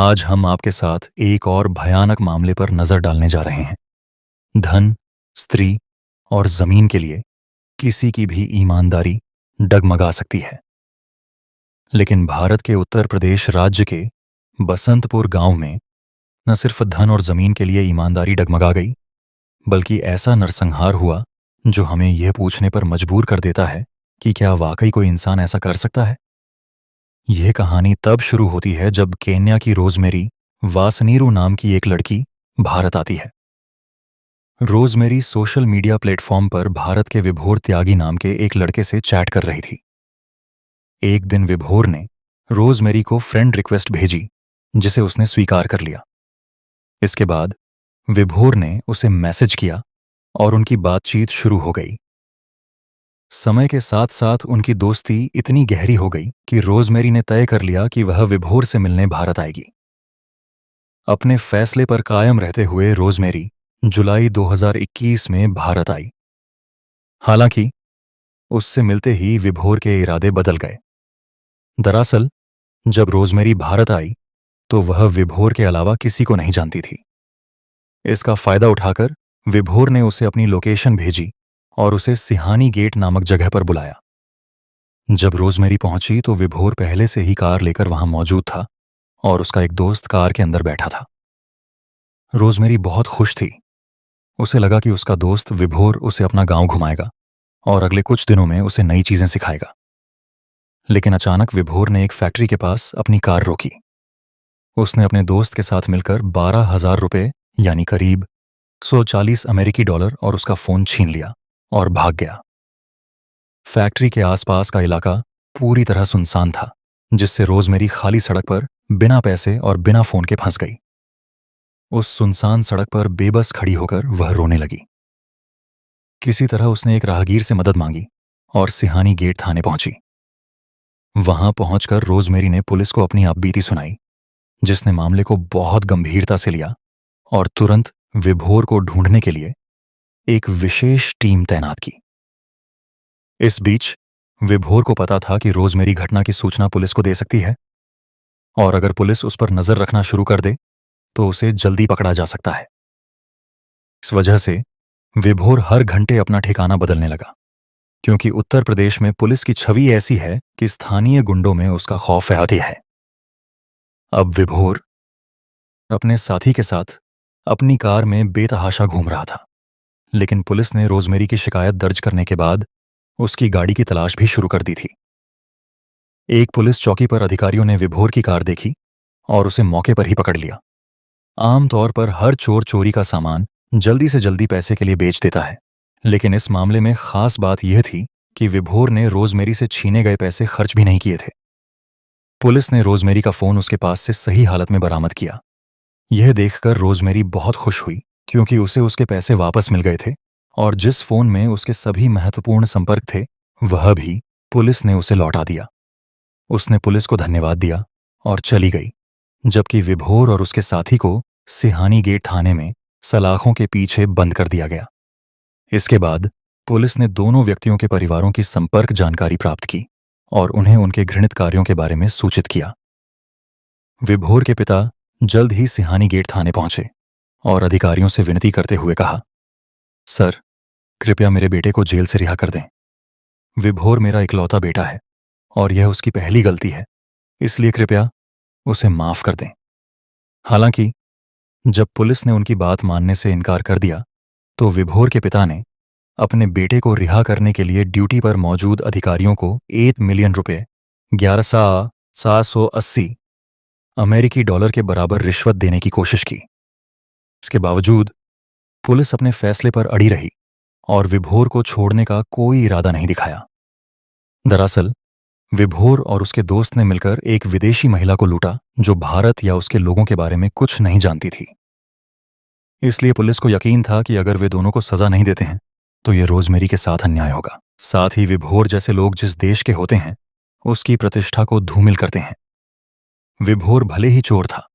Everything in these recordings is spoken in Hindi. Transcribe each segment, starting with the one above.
आज हम आपके साथ एक और भयानक मामले पर नजर डालने जा रहे हैं। धन, स्त्री और जमीन के लिए किसी की भी ईमानदारी डगमगा सकती है। लेकिन भारत के उत्तर प्रदेश राज्य के बसंतपुर गांव में न सिर्फ धन और जमीन के लिए ईमानदारी डगमगा गई, बल्कि ऐसा नरसंहार हुआ जो हमें यह पूछने पर मजबूर कर देता है कि क्या वाकई कोई इंसान ऐसा कर सकता है। यह कहानी तब शुरू होती है जब केन्या की रोजमेरी वासनीरू नाम की एक लड़की भारत आती है। रोजमेरी सोशल मीडिया प्लेटफॉर्म पर भारत के विभोर त्यागी नाम के एक लड़के से चैट कर रही थी। एक दिन विभोर ने रोजमेरी को फ्रेंड रिक्वेस्ट भेजी, जिसे उसने स्वीकार कर लिया। इसके बाद विभोर ने उसे मैसेज किया और उनकी बातचीत शुरू हो गई। समय के साथ साथ उनकी दोस्ती इतनी गहरी हो गई कि रोजमेरी ने तय कर लिया कि वह विभोर से मिलने भारत आएगी। अपने फैसले पर कायम रहते हुए रोजमेरी जुलाई 2021 में भारत आई। हालांकि उससे मिलते ही विभोर के इरादे बदल गए। दरअसल जब रोजमेरी भारत आई तो वह विभोर के अलावा किसी को नहीं जानती थी। इसका फायदा उठाकर विभोर ने उसे अपनी लोकेशन भेजी और उसे सिहानी गेट नामक जगह पर बुलाया। जब रोजमेरी पहुंची तो विभोर पहले से ही कार लेकर वहां मौजूद था और उसका एक दोस्त कार के अंदर बैठा था। रोजमेरी बहुत खुश थी। उसे लगा कि उसका दोस्त विभोर उसे अपना गांव घुमाएगा और अगले कुछ दिनों में उसे नई चीजें सिखाएगा। लेकिन अचानक विभोर ने एक फैक्ट्री के पास अपनी कार रोकी। उसने अपने दोस्त के साथ मिलकर 12,000 रुपए यानी करीब 140 अमेरिकी डॉलर और उसका फोन छीन लिया और भाग गया। फैक्ट्री के आसपास का इलाका पूरी तरह सुनसान था, जिससे रोजमेरी खाली सड़क पर बिना पैसे और बिना फोन के फंस गई। उस सुनसान सड़क पर बेबस खड़ी होकर वह रोने लगी। किसी तरह उसने एक राहगीर से मदद मांगी और सिहानी गेट थाने पहुंची। वहां पहुंचकर रोजमेरी ने पुलिस को अपनी आपबीती सुनाई, जिसने मामले को बहुत गंभीरता से लिया और तुरंत विभोर को ढूंढने के लिए एक विशेष टीम तैनात की। इस बीच विभोर को पता था कि रोजमेरी घटना की सूचना पुलिस को दे सकती है और अगर पुलिस उस पर नजर रखना शुरू कर दे तो उसे जल्दी पकड़ा जा सकता है। इस वजह से विभोर हर घंटे अपना ठिकाना बदलने लगा, क्योंकि उत्तर प्रदेश में पुलिस की छवि ऐसी है कि स्थानीय गुंडों में उसका खौफ अति है। अब विभोर अपने साथी के साथ अपनी कार में बेतहाशा घूम रहा था, लेकिन पुलिस ने रोजमेरी की शिकायत दर्ज करने के बाद उसकी गाड़ी की तलाश भी शुरू कर दी थी। एक पुलिस चौकी पर अधिकारियों ने विभोर की कार देखी और उसे मौके पर ही पकड़ लिया। आमतौर पर हर चोर चोरी का सामान जल्दी से जल्दी पैसे के लिए बेच देता है, लेकिन इस मामले में खास बात यह थी कि विभोर ने रोजमेरी से छीने गए पैसे खर्च भी नहीं किए थे। पुलिस ने रोजमेरी का फोन उसके पास से सही हालत में बरामद किया। यह देखकर रोजमेरी बहुत खुश हुई, क्योंकि उसे उसके पैसे वापस मिल गए थे और जिस फोन में उसके सभी महत्वपूर्ण संपर्क थे वह भी पुलिस ने उसे लौटा दिया। उसने पुलिस को धन्यवाद दिया और चली गई, जबकि विभोर और उसके साथी को सिहानी गेट थाने में सलाखों के पीछे बंद कर दिया गया। इसके बाद पुलिस ने दोनों व्यक्तियों के परिवारों की संपर्क जानकारी प्राप्त की और उन्हें उनके घृणित कार्यों के बारे में सूचित किया। विभोर के पिता जल्द ही सिहानी गेट थाने पहुंचे और अधिकारियों से विनती करते हुए कहा, सर, कृपया मेरे बेटे को जेल से रिहा कर दें। विभोर मेरा इकलौता बेटा है और यह उसकी पहली गलती है, इसलिए कृपया उसे माफ कर दें। हालांकि जब पुलिस ने उनकी बात मानने से इनकार कर दिया तो विभोर के पिता ने अपने बेटे को रिहा करने के लिए ड्यूटी पर मौजूद अधिकारियों को 1 मिलियन रुपए 11,780 अमेरिकी डॉलर के बराबर रिश्वत देने की कोशिश की। इसके बावजूद पुलिस अपने फैसले पर अड़ी रही और विभोर को छोड़ने का कोई इरादा नहीं दिखाया। दरअसल विभोर और उसके दोस्त ने मिलकर एक विदेशी महिला को लूटा जो भारत या उसके लोगों के बारे में कुछ नहीं जानती थी। इसलिए पुलिस को यकीन था कि अगर वे दोनों को सजा नहीं देते हैं तो यह रोजमेरी के साथ अन्याय होगा। साथ ही विभोर जैसे लोग जिस देश के होते हैं उसकी प्रतिष्ठा को धूमिल करते हैं। विभोर भले ही चोर था,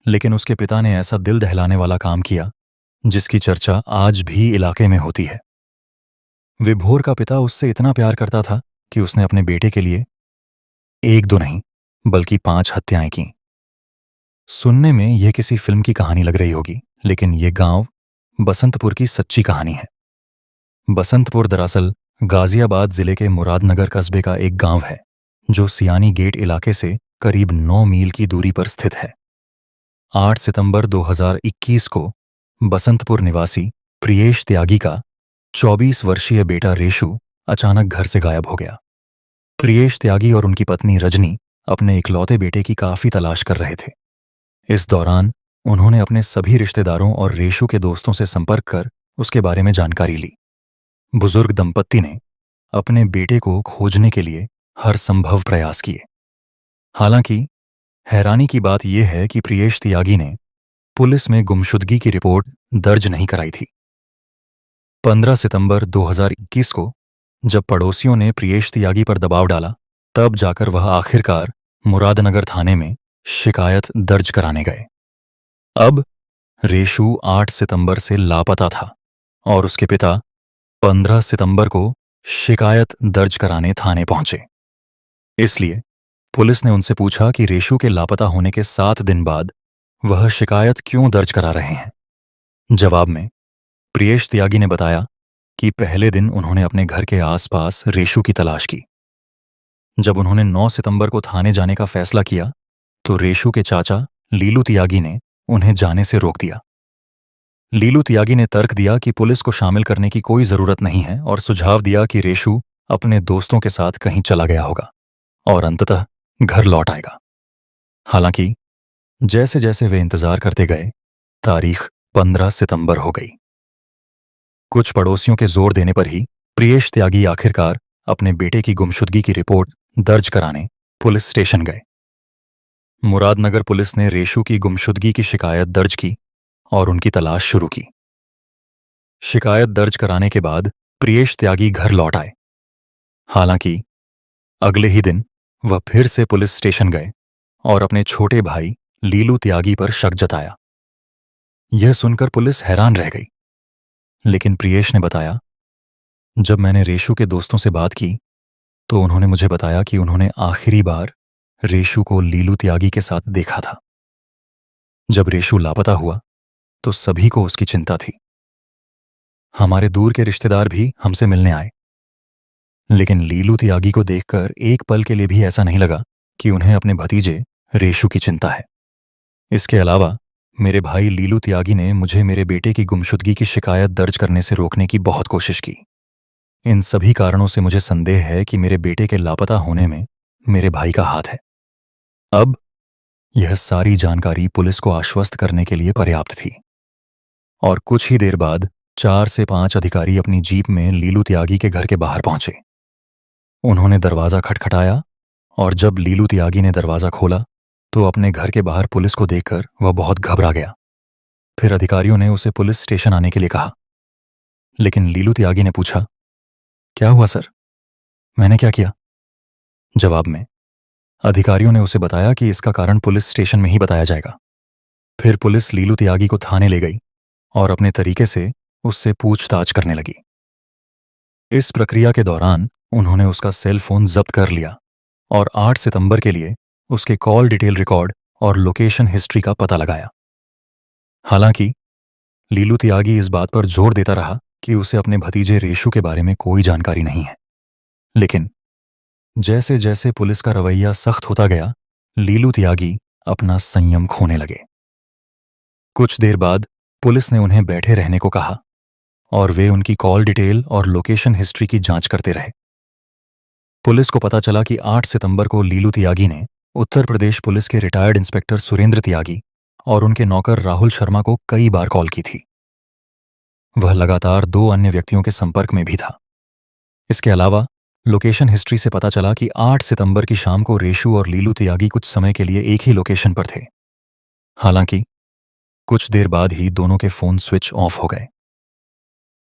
लेकिन उसके पिता ने ऐसा दिल दहलाने वाला काम किया जिसकी चर्चा आज भी इलाके में होती है। विभोर का पिता उससे इतना प्यार करता था कि उसने अपने बेटे के लिए एक दो नहीं बल्कि 5 हत्याएं की। सुनने में यह किसी फिल्म की कहानी लग रही होगी, लेकिन ये गांव बसंतपुर की सच्ची कहानी है। बसंतपुर दरअसल गाजियाबाद जिले के मुरादनगर कस्बे का एक गांव है, जो सियानी गेट इलाके से करीब 9 मील की दूरी पर स्थित है। 8 सितंबर 2021 को बसंतपुर निवासी प्रियेश त्यागी का 24 वर्षीय बेटा रेशु अचानक घर से गायब हो गया। प्रियेश त्यागी और उनकी पत्नी रजनी अपने इकलौते बेटे की काफी तलाश कर रहे थे। इस दौरान उन्होंने अपने सभी रिश्तेदारों और रेशु के दोस्तों से संपर्क कर उसके बारे में जानकारी ली। बुजुर्ग दंपत्ति ने अपने बेटे को खोजने के लिए हर संभव प्रयास किए। हालांकि हैरानी की बात यह है कि प्रियेश त्यागी ने पुलिस में गुमशुदगी की रिपोर्ट दर्ज नहीं कराई थी। 15 सितंबर 2021 को जब पड़ोसियों ने प्रियेश त्यागी पर दबाव डाला, तब जाकर वह आखिरकार मुरादनगर थाने में शिकायत दर्ज कराने गए। अब रेशु 8 सितंबर से लापता था और उसके पिता 15 सितंबर को शिकायत दर्ज कराने थाने पहुंचे। इसलिए पुलिस ने उनसे पूछा कि रेशु के लापता होने के 7 दिन बाद वह शिकायत क्यों दर्ज करा रहे हैं। जवाब में प्रियेश त्यागी ने बताया कि पहले दिन उन्होंने अपने घर के आसपास रेशु की तलाश की। जब उन्होंने 9 सितंबर को थाने जाने का फैसला किया, तो रेशु के चाचा लीलू त्यागी ने उन्हें जाने से रोक दिया। लीलू त्यागी ने तर्क दिया कि पुलिस को शामिल करने की कोई जरूरत नहीं है और सुझाव दिया कि रेशु अपने दोस्तों के साथ कहीं चला गया होगा और अंततः घर लौट आएगा। हालांकि जैसे जैसे वे इंतजार करते गए, तारीख 15 सितंबर हो गई। कुछ पड़ोसियों के जोर देने पर ही प्रियेश त्यागी आखिरकार अपने बेटे की गुमशुदगी की रिपोर्ट दर्ज कराने पुलिस स्टेशन गए। मुरादनगर पुलिस ने रेशु की गुमशुदगी की शिकायत दर्ज की और उनकी तलाश शुरू की। शिकायत दर्ज कराने के बाद प्रियेश त्यागी घर लौट आए। हालांकि अगले ही दिन वह फिर से पुलिस स्टेशन गए और अपने छोटे भाई लीलू त्यागी पर शक जताया। यह सुनकर पुलिस हैरान रह गई, लेकिन प्रियेश ने बताया, जब मैंने रेशु के दोस्तों से बात की तो उन्होंने मुझे बताया कि उन्होंने आखिरी बार रेशु को लीलू त्यागी के साथ देखा था। जब रेशु लापता हुआ तो सभी को उसकी चिंता थी। हमारे दूर के रिश्तेदार भी हमसे मिलने आए, लेकिन लीलू त्यागी को देखकर एक पल के लिए भी ऐसा नहीं लगा कि उन्हें अपने भतीजे रेशु की चिंता है। इसके अलावा मेरे भाई लीलू त्यागी ने मुझे मेरे बेटे की गुमशुदगी की शिकायत दर्ज करने से रोकने की बहुत कोशिश की। इन सभी कारणों से मुझे संदेह है कि मेरे बेटे के लापता होने में मेरे भाई का हाथ है। अब यह सारी जानकारी पुलिस को आश्वस्त करने के लिए पर्याप्त थी और कुछ ही देर बाद 4 से 5 अधिकारी अपनी जीप में लीलू त्यागी के घर के बाहर पहुंचे। उन्होंने दरवाजा खटखटाया और जब लीलू त्यागी ने दरवाजा खोला तो अपने घर के बाहर पुलिस को देखकर वह बहुत घबरा गया। फिर अधिकारियों ने उसे पुलिस स्टेशन आने के लिए कहा, लेकिन लीलू त्यागी ने पूछा, क्या हुआ सर, मैंने क्या किया? जवाब में अधिकारियों ने उसे बताया कि इसका कारण पुलिस स्टेशन में ही बताया जाएगा। फिर पुलिस लीलू त्यागी को थाने ले गई और अपने तरीके से उससे पूछताछ करने लगी। इस प्रक्रिया के दौरान उन्होंने उसका सेल फोन जब्त कर लिया और 8 सितंबर के लिए उसके कॉल डिटेल रिकॉर्ड और लोकेशन हिस्ट्री का पता लगाया। हालांकि लीलू त्यागी इस बात पर जोर देता रहा कि उसे अपने भतीजे रेशु के बारे में कोई जानकारी नहीं है, लेकिन जैसे जैसे पुलिस का रवैया सख्त होता गया, लीलू त्यागी अपना संयम खोने लगे। कुछ देर बाद पुलिस ने उन्हें बैठे रहने को कहा और वे उनकी कॉल डिटेल और लोकेशन हिस्ट्री की जांच करते रहे। पुलिस को पता चला कि 8 सितंबर को लीलू त्यागी ने उत्तर प्रदेश पुलिस के रिटायर्ड इंस्पेक्टर सुरेंद्र त्यागी और उनके नौकर राहुल शर्मा को कई बार कॉल की थी। वह लगातार 2 अन्य व्यक्तियों के संपर्क में भी था। इसके अलावा लोकेशन हिस्ट्री से पता चला कि 8 सितंबर की शाम को रेशु और लीलू त्यागी कुछ समय के लिए एक ही लोकेशन पर थे। हालांकि कुछ देर बाद ही दोनों के फोन स्विच ऑफ हो गए।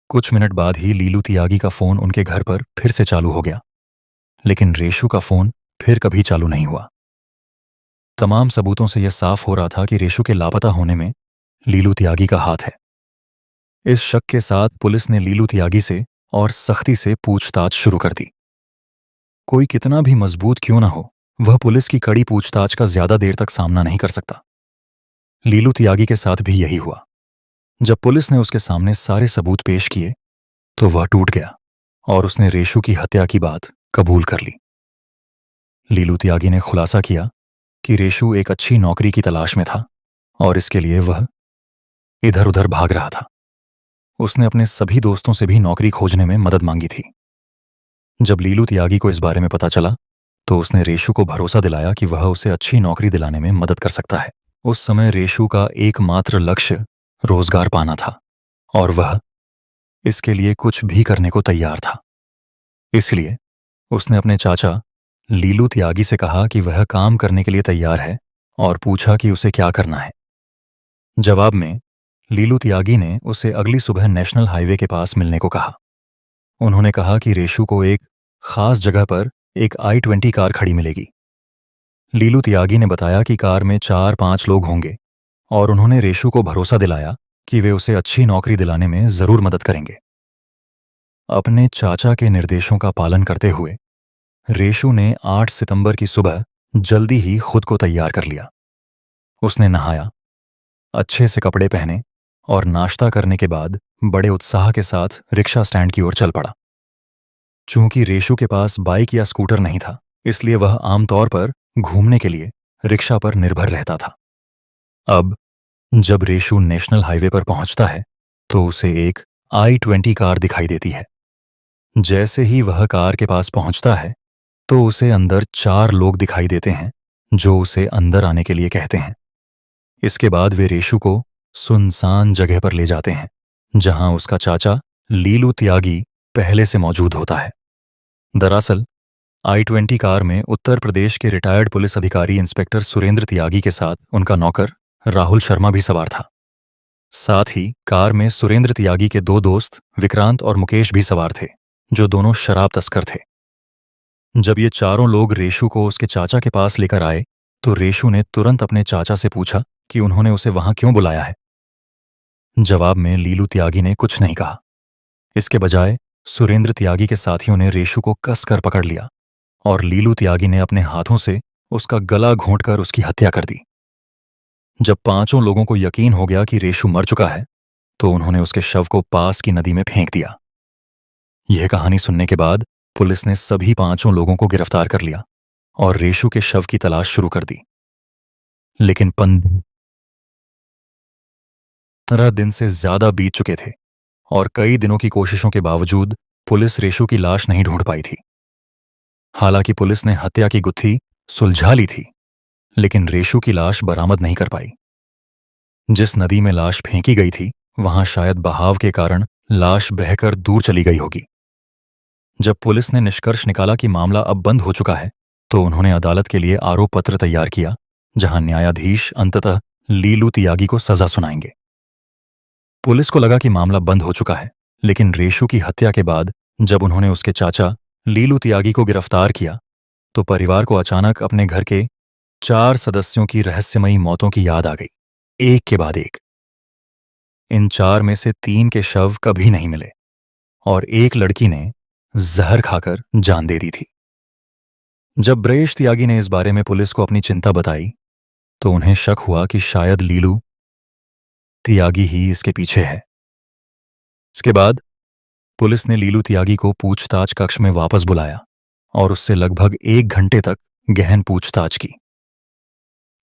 कुछ मिनट बाद ही लीलू त्यागी का फोन उनके घर पर फिर से चालू हो गया, लेकिन रेशु का फोन फिर कभी चालू नहीं हुआ। तमाम सबूतों से यह साफ हो रहा था कि रेशु के लापता होने में लीलू त्यागी का हाथ है। इस शक के साथ पुलिस ने लीलू त्यागी से और सख्ती से पूछताछ शुरू कर दी। कोई कितना भी मजबूत क्यों ना हो, वह पुलिस की कड़ी पूछताछ का ज्यादा देर तक सामना नहीं कर सकता। लीलू त्यागी के साथ भी यही हुआ। जब पुलिस ने उसके सामने सारे सबूत पेश किए तो वह टूट गया और उसने रेशु की हत्या की बात कबूल कर ली। लीलू त्यागी ने खुलासा किया कि रेशु एक अच्छी नौकरी की तलाश में था और इसके लिए वह इधर उधर भाग रहा था। उसने अपने सभी दोस्तों से भी नौकरी खोजने में मदद मांगी थी। जब लीलू त्यागी को इस बारे में पता चला तो उसने रेशु को भरोसा दिलाया कि वह उसे अच्छी नौकरी दिलाने में मदद कर सकता है। उस समय रेशु का एकमात्र लक्ष्य रोजगार पाना था और वह इसके लिए कुछ भी करने को तैयार था। इसलिए उसने अपने चाचा लीलू त्यागी से कहा कि वह काम करने के लिए तैयार है और पूछा कि उसे क्या करना है। जवाब में लीलू त्यागी ने उसे अगली सुबह नेशनल हाईवे के पास मिलने को कहा। उन्होंने कहा कि रेशु को एक खास जगह पर एक I-20 कार खड़ी मिलेगी। लीलू त्यागी ने बताया कि कार में 4-5 लोग होंगे और उन्होंने रेशु को भरोसा दिलाया कि वे उसे अच्छी नौकरी दिलाने में जरूर मदद करेंगे। अपने चाचा के निर्देशों का पालन करते हुए रेशु ने 8 सितंबर की सुबह जल्दी ही खुद को तैयार कर लिया। उसने नहाया, अच्छे से कपड़े पहने और नाश्ता करने के बाद बड़े उत्साह के साथ रिक्शा स्टैंड की ओर चल पड़ा। चूंकि रेशु के पास बाइक या स्कूटर नहीं था, इसलिए वह आमतौर पर घूमने के लिए रिक्शा पर निर्भर रहता था। अब जब रेशु नेशनल हाईवे पर पहुंचता है तो उसे एक I-20 कार दिखाई देती है। जैसे ही वह कार के पास पहुंचता है तो उसे अंदर 4 लोग दिखाई देते हैं जो उसे अंदर आने के लिए कहते हैं। इसके बाद वे रेशु को सुनसान जगह पर ले जाते हैं जहां उसका चाचा लीलू त्यागी पहले से मौजूद होता है। दरअसल I-20 कार में उत्तर प्रदेश के रिटायर्ड पुलिस अधिकारी इंस्पेक्टर सुरेंद्र त्यागी के साथ उनका नौकर राहुल शर्मा भी सवार था। साथ ही कार में सुरेंद्र त्यागी के 2 दोस्त विक्रांत और मुकेश भी सवार थे, जो दोनों शराब तस्कर थे। जब ये चारों लोग रेशु को उसके चाचा के पास लेकर आए तो रेशु ने तुरंत अपने चाचा से पूछा कि उन्होंने उसे वहां क्यों बुलाया है। जवाब में लीलू त्यागी ने कुछ नहीं कहा। इसके बजाय सुरेंद्र त्यागी के साथियों ने रेशु को कसकर पकड़ लिया और लीलू त्यागी ने अपने हाथों से उसका गला घोंटकर उसकी हत्या कर दी। जब 5 लोगों को यकीन हो गया कि रेशु मर चुका है तो उन्होंने उसके शव को पास की नदी में फेंक दिया। यह कहानी सुनने के बाद पुलिस ने सभी 5 लोगों को गिरफ्तार कर लिया और रेशु के शव की तलाश शुरू कर दी। लेकिन 15 दिन से ज्यादा बीत चुके थे और कई दिनों की कोशिशों के बावजूद पुलिस रेशु की लाश नहीं ढूंढ पाई थी। हालांकि पुलिस ने हत्या की गुत्थी सुलझा ली थी, लेकिन रेशु की लाश बरामद नहीं कर पाई। जिस नदी में लाश फेंकी गई थी वहां शायद बहाव के कारण लाश बहकर दूर चली गई होगी। जब पुलिस ने निष्कर्ष निकाला कि मामला अब बंद हो चुका है तो उन्होंने अदालत के लिए आरोप पत्र तैयार किया, जहां न्यायाधीश अंततः लीलू त्यागी को सजा सुनाएंगे। पुलिस को लगा कि मामला बंद हो चुका है, लेकिन रेशु की हत्या के बाद जब उन्होंने उसके चाचा लीलू त्यागी को गिरफ्तार किया तो परिवार को अचानक अपने घर के 4 सदस्यों की रहस्यमयी मौतों की याद आ गई, एक के बाद एक। इन 4 में से 3 के शव कभी नहीं मिले और एक लड़की ने जहर खाकर जान दे दी थी। जब ब्रेश त्यागी ने इस बारे में पुलिस को अपनी चिंता बताई तो उन्हें शक हुआ कि शायद लीलू त्यागी ही इसके पीछे है। इसके बाद पुलिस ने लीलू त्यागी को पूछताछ कक्ष में वापस बुलाया और उससे लगभग 1 घंटे तक गहन पूछताछ की।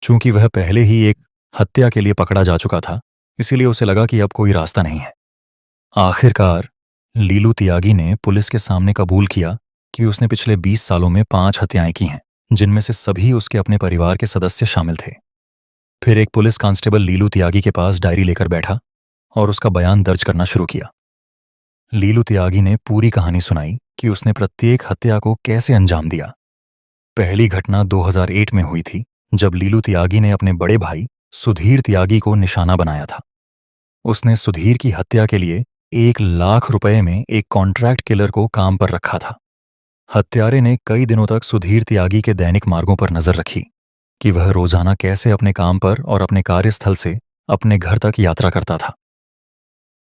चूंकि वह पहले ही एक हत्या के लिए पकड़ा जा चुका था, इसीलिए उसे लगा कि अब कोई रास्ता नहीं है। आखिरकार लीलू त्यागी ने पुलिस के सामने कबूल किया कि उसने पिछले 20 सालों में 5 हत्याएं की हैं, जिनमें से सभी उसके अपने परिवार के सदस्य शामिल थे। फिर एक पुलिस कांस्टेबल लीलू त्यागी के पास डायरी लेकर बैठा और उसका बयान दर्ज करना शुरू किया। लीलू त्यागी ने पूरी कहानी सुनाई कि उसने प्रत्येक हत्या को कैसे अंजाम दिया। पहली घटना 2008 में हुई थी, जब लीलू त्यागी ने अपने बड़े भाई सुधीर त्यागी को निशाना बनाया था। उसने सुधीर की हत्या के लिए 1 लाख रुपए में एक कॉन्ट्रैक्ट किलर को काम पर रखा था। हत्यारे ने कई दिनों तक सुधीर त्यागी के दैनिक मार्गों पर नजर रखी कि वह रोजाना कैसे अपने काम पर और अपने कार्यस्थल से अपने घर तक यात्रा करता था।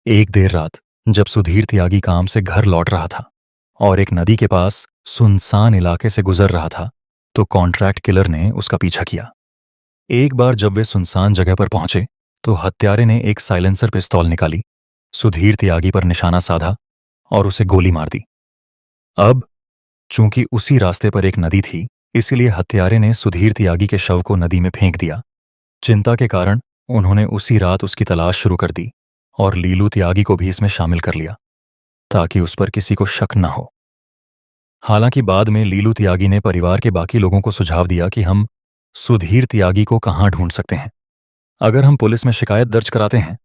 एक देर रात जब सुधीर त्यागी काम से घर लौट रहा था और एक नदी के पास सुनसान इलाके से गुजर रहा था तो कॉन्ट्रैक्ट किलर ने उसका पीछा किया। एक बार जब वे सुनसान जगह पर पहुंचे तो हत्यारे ने एक साइलेंसर पिस्तौल निकाली, सुधीर त्यागी पर निशाना साधा और उसे गोली मार दी। अब चूंकि उसी रास्ते पर एक नदी थी, इसीलिए हत्यारे ने सुधीर त्यागी के शव को नदी में फेंक दिया। चिंता के कारण उन्होंने उसी रात उसकी तलाश शुरू कर दी और लीलू त्यागी को भी इसमें शामिल कर लिया ताकि उस पर किसी को शक न हो। हालांकि बाद में लीलू त्यागी ने परिवार के बाकी लोगों को सुझाव दिया कि हम सुधीर त्यागी को कहाँ ढूंढ सकते हैं। अगर हम पुलिस में शिकायत दर्ज कराते हैं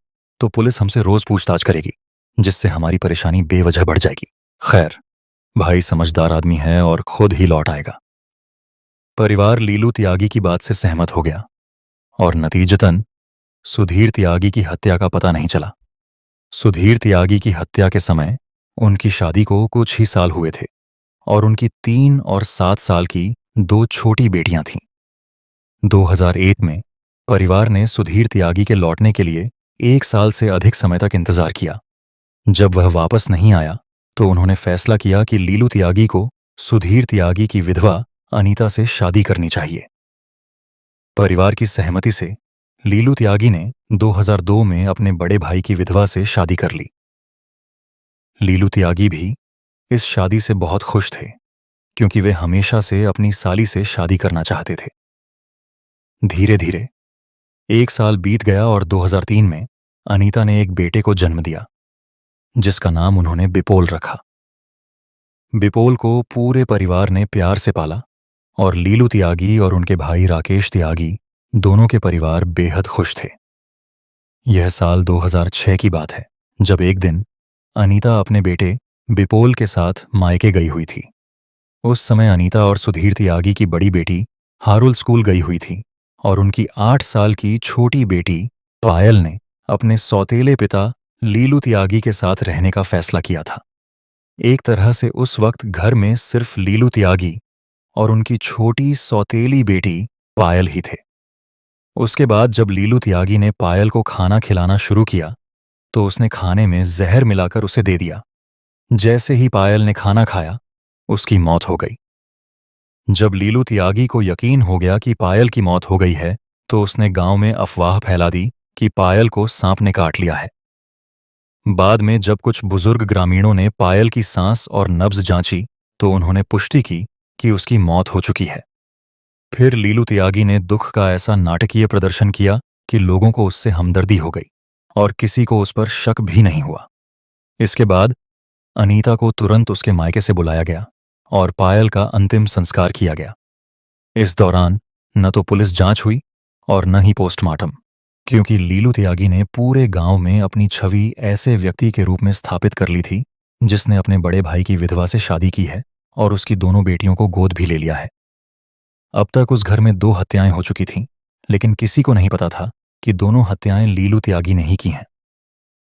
तो पुलिस हमसे रोज पूछताछ करेगी, जिससे हमारी परेशानी बेवजह बढ़ जाएगी। खैर, भाई समझदार आदमी है और खुद ही लौट आएगा। परिवार लीलू त्यागी की बात से सहमत हो गया और नतीजतन सुधीर त्यागी की हत्या का पता नहीं चला। सुधीर त्यागी की हत्या के समय उनकी शादी को कुछ ही साल हुए थे और उनकी 3 और 7 साल की 2 छोटी बेटियां थीं। 2001 में परिवार ने सुधीर त्यागी के लौटने के लिए 1 साल से अधिक समय तक इंतजार किया। जब वह वापस नहीं आया तो उन्होंने फैसला किया कि लीलू त्यागी को सुधीर त्यागी की विधवा अनीता से शादी करनी चाहिए। परिवार की सहमति से लीलू त्यागी ने 2002 में अपने बड़े भाई की विधवा से शादी कर ली। लीलू त्यागी भी इस शादी से बहुत खुश थे क्योंकि वे हमेशा से अपनी साली से शादी करना चाहते थे। धीरे धीरे 1 साल बीत गया और 2003 में अनीता ने एक बेटे को जन्म दिया, जिसका नाम उन्होंने बिपोल रखा। बिपोल को पूरे परिवार ने प्यार से पाला और लीलू त्यागी और उनके भाई राकेश त्यागी दोनों के परिवार बेहद खुश थे। यह साल 2006 की बात है, जब एक दिन अनीता अपने बेटे बिपोल के साथ मायके गई हुई थी। उस समय अनीता और सुधीर त्यागी की बड़ी बेटी हारुल स्कूल गई हुई थी और उनकी 8 साल की छोटी बेटी पायल ने अपने सौतेले पिता लीलू त्यागी के साथ रहने का फैसला किया था। एक तरह से उस वक्त घर में सिर्फ लीलू त्यागी और उनकी छोटी सौतेली बेटी पायल ही थे। उसके बाद जब लीलू त्यागी ने पायल को खाना खिलाना शुरू किया तो उसने खाने में जहर मिलाकर उसे दे दिया। जैसे ही पायल ने खाना खाया, उसकी मौत हो गई। जब लीलू त्यागी को यकीन हो गया कि पायल की मौत हो गई है तो उसने गांव में अफवाह फैला दी कि पायल को सांप ने काट लिया है। बाद में जब कुछ बुजुर्ग ग्रामीणों ने पायल की सांस और नब्ज जांची तो उन्होंने पुष्टि की कि उसकी मौत हो चुकी है। फिर लीलू त्यागी ने दुख का ऐसा नाटकीय प्रदर्शन किया कि लोगों को उससे हमदर्दी हो गई और किसी को उस पर शक भी नहीं हुआ। इसके बाद अनीता को तुरंत उसके मायके से बुलाया गया और पायल का अंतिम संस्कार किया गया। इस दौरान न तो पुलिस जांच हुई और न ही पोस्टमार्टम, क्योंकि लीलू त्यागी ने पूरे गांव में अपनी छवि ऐसे व्यक्ति के रूप में स्थापित कर ली थी जिसने अपने बड़े भाई की विधवा से शादी की है और उसकी दोनों बेटियों को गोद भी ले लिया है। अब तक उस घर में 2 हत्याएं हो चुकी थीं, लेकिन किसी को नहीं पता था कि दोनों हत्याएं लीलू त्यागी ने ही की हैं।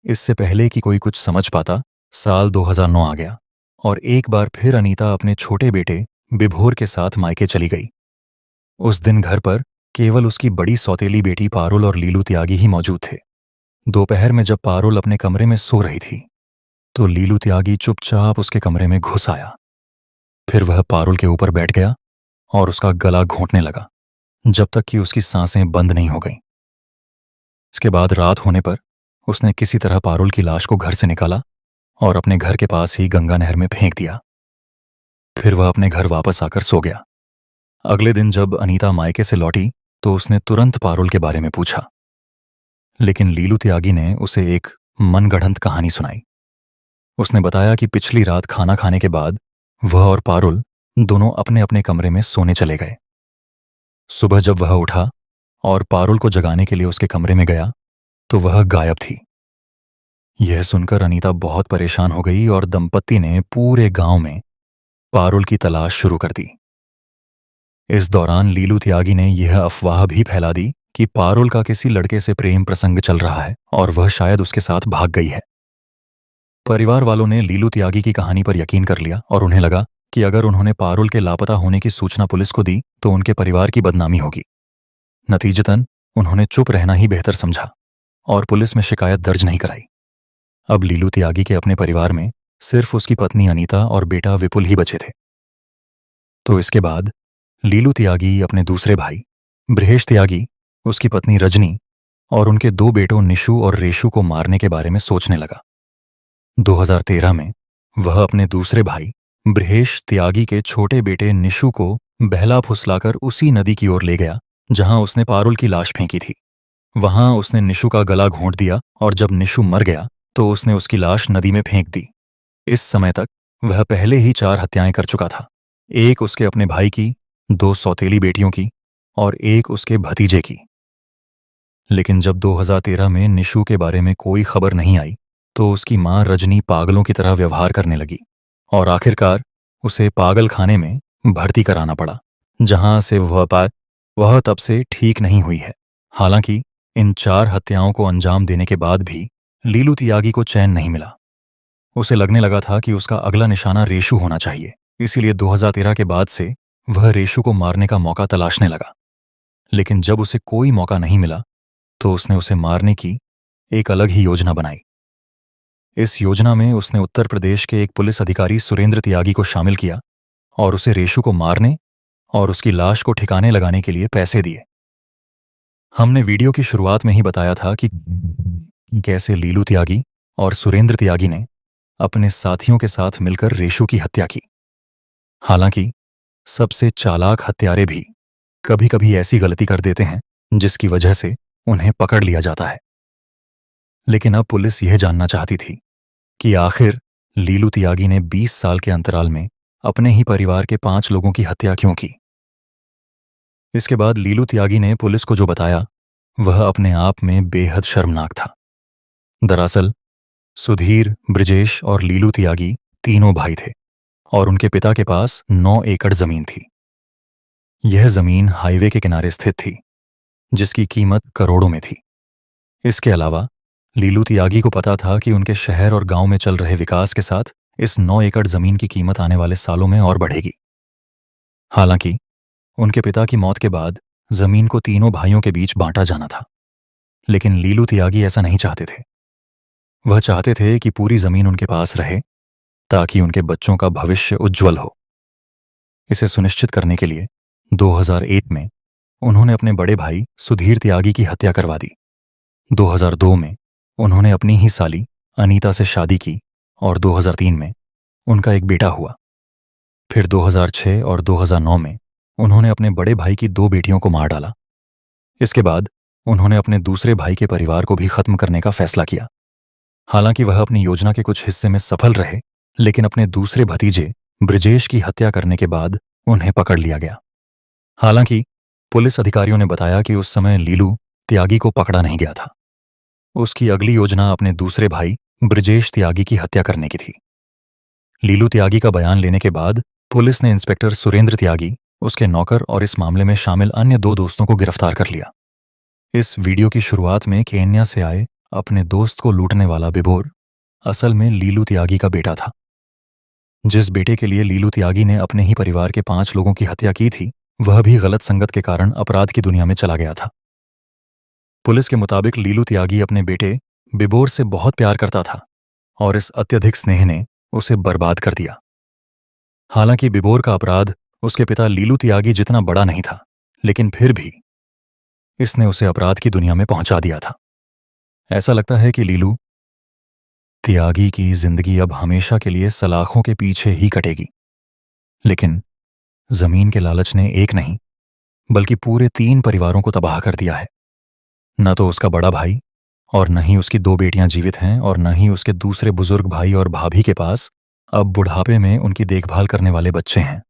इससे पहले कि कोई कुछ समझ पाता, साल 2009 आ गया और एक बार फिर अनीता अपने छोटे बेटे बिभोर के साथ मायके चली गई। उस दिन घर पर केवल उसकी बड़ी सौतेली बेटी पारुल और लीलू त्यागी ही मौजूद थे। दोपहर में जब पारुल अपने कमरे में सो रही थी तो लीलू त्यागी चुपचाप उसके कमरे में घुस आया। फिर वह पारुल के ऊपर बैठ गया और उसका गला घोंटने लगा जब तक कि उसकी सांसें बंद नहीं हो गईं। इसके बाद रात होने पर उसने किसी तरह पारुल की लाश को घर से निकाला और अपने घर के पास ही गंगा नहर में फेंक दिया। फिर वह अपने घर वापस आकर सो गया। अगले दिन जब अनीता मायके से लौटी तो उसने तुरंत पारुल के बारे में पूछा, लेकिन लीलू त्यागी ने उसे एक मनगढ़ंत कहानी सुनाई। उसने बताया कि पिछली रात खाना खाने के बाद वह और पारुल दोनों अपने अपने कमरे में सोने चले गए। सुबह जब वह उठा और पारुल को जगाने के लिए उसके कमरे में गया तो वह गायब थी। यह सुनकर अनीता बहुत परेशान हो गई और दंपत्ति ने पूरे गांव में पारुल की तलाश शुरू कर दी। इस दौरान लीलू त्यागी ने यह अफवाह भी फैला दी कि पारुल का किसी लड़के से प्रेम प्रसंग चल रहा है और वह शायद उसके साथ भाग गई है। परिवार वालों ने लीलू त्यागी की कहानी पर यकीन कर लिया और उन्हें लगा कि अगर उन्होंने पारुल के लापता होने की सूचना पुलिस को दी तो उनके परिवार की बदनामी होगी। नतीजतन उन्होंने चुप रहना ही बेहतर समझा और पुलिस में शिकायत दर्ज नहीं कराई। अब लीलू त्यागी के अपने परिवार में सिर्फ उसकी पत्नी अनीता और बेटा विपुल ही बचे थे। तो इसके बाद लीलू त्यागी अपने दूसरे भाई बृहेश त्यागी उसकी पत्नी रजनी और उनके 2 बेटों निशु और रेशु को मारने के बारे में सोचने लगा। 2013 में वह अपने दूसरे भाई बृहेश त्यागी के छोटे बेटे निशु को बहला फुसलाकर उसी नदी की ओर ले गया जहां उसने पारुल की लाश फेंकी थी। वहां उसने निशु का गला घोंट दिया और जब निशु मर गया तो उसने उसकी लाश नदी में फेंक दी। इस समय तक वह पहले ही 4 हत्याएं कर चुका था, एक उसके अपने भाई की, 2 सौतेली बेटियों की और एक उसके भतीजे की। लेकिन जब 2013 में निशु के बारे में कोई खबर नहीं आई तो उसकी मां रजनी पागलों की तरह व्यवहार करने लगी और आखिरकार उसे पागल खाने में भर्ती कराना पड़ा, जहां से वह तब से ठीक नहीं हुई है। हालांकि इन 4 हत्याओं को अंजाम देने के बाद भी लीलू त्यागी को चैन नहीं मिला। उसे लगने लगा था कि उसका अगला निशाना रेशु होना चाहिए, इसीलिए 2013 के बाद से वह रेशु को मारने का मौका तलाशने लगा। लेकिन जब उसे कोई मौका नहीं मिला तो उसने उसे मारने की एक अलग ही योजना बनाई। इस योजना में उसने उत्तर प्रदेश के एक पुलिस अधिकारी सुरेंद्र त्यागी को शामिल किया और उसे रेशु को मारने और उसकी लाश को ठिकाने लगाने के लिए पैसे दिए। हमने वीडियो की शुरुआत में ही बताया था कि कैसे लीलू त्यागी और सुरेंद्र त्यागी ने अपने साथियों के साथ मिलकर रेशु की हत्या की। हालांकि सबसे चालाक हत्यारे भी कभी कभी ऐसी गलती कर देते हैं जिसकी वजह से उन्हें पकड़ लिया जाता है। लेकिन अब पुलिस यह जानना चाहती थी कि आखिर लीलू त्यागी ने 20 साल के अंतराल में अपने ही परिवार के 5 लोगों की हत्या क्यों की। इसके बाद लीलू त्यागी ने पुलिस को जो बताया वह अपने आप में बेहद शर्मनाक था। दरअसल सुधीर, ब्रिजेश और लीलू त्यागी तीनों भाई थे और उनके पिता के पास 9 एकड़ जमीन थी। यह जमीन हाईवे के किनारे स्थित थी जिसकी कीमत करोड़ों में थी। इसके अलावा लीलू त्यागी को पता था कि उनके शहर और गांव में चल रहे विकास के साथ इस 9 एकड़ जमीन की कीमत आने वाले सालों में और बढ़ेगी। हालांकि उनके पिता की मौत के बाद जमीन को तीनों भाइयों के बीच बांटा जाना था, लेकिन लीलू त्यागी ऐसा नहीं चाहते थे। वह चाहते थे कि पूरी जमीन उनके पास रहे ताकि उनके बच्चों का भविष्य उज्जवल हो। इसे सुनिश्चित करने के लिए 2001 में उन्होंने अपने बड़े भाई सुधीर त्यागी की हत्या करवा दी। 2002 में उन्होंने अपनी ही साली अनीता से शादी की और 2003 में उनका एक बेटा हुआ। फिर 2006 और 2009 में उन्होंने अपने बड़े भाई की 2 बेटियों को मार डाला। इसके बाद उन्होंने अपने दूसरे भाई के परिवार को भी खत्म करने का फैसला किया। हालांकि वह अपनी योजना के कुछ हिस्से में सफल रहे, लेकिन अपने दूसरे भतीजे ब्रिजेश की हत्या करने के बाद उन्हें पकड़ लिया गया। हालांकि पुलिस अधिकारियों ने बताया कि उस समय लीलू त्यागी को पकड़ा नहीं गया था। उसकी अगली योजना अपने दूसरे भाई ब्रिजेश त्यागी की हत्या करने की थी। लीलू त्यागी का बयान लेने के बाद पुलिस ने इंस्पेक्टर सुरेंद्र त्यागी, उसके नौकर और इस मामले में शामिल अन्य 2 दोस्तों को गिरफ्तार कर लिया। इस वीडियो की शुरुआत में केन्या से आए अपने दोस्त को लूटने वाला बिबोर असल में लीलू त्यागी का बेटा था। जिस बेटे के लिए लीलू त्यागी ने अपने ही परिवार के 5 लोगों की हत्या की थी, वह भी गलत संगत के कारण अपराध की दुनिया में चला गया था। पुलिस के मुताबिक लीलू त्यागी अपने बेटे बिबोर से बहुत प्यार करता था और इस अत्यधिक स्नेह ने उसे बर्बाद कर दिया। हालांकि बिबोर का अपराध उसके पिता लीलू त्यागी जितना बड़ा नहीं था, लेकिन फिर भी इसने उसे अपराध की दुनिया में पहुंचा दिया था। ऐसा लगता है कि लीलू त्यागी की जिंदगी अब हमेशा के लिए सलाखों के पीछे ही कटेगी। लेकिन जमीन के लालच ने एक नहीं बल्कि पूरे 3 परिवारों को तबाह कर दिया है। न तो उसका बड़ा भाई और न ही उसकी 2 बेटियां जीवित हैं और न ही उसके दूसरे बुजुर्ग भाई और भाभी के पास अब बुढ़ापे में उनकी देखभाल करने वाले बच्चे हैं।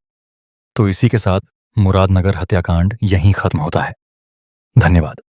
तो इसी के साथ मुरादनगर हत्याकांड यहीं खत्म होता है। धन्यवाद।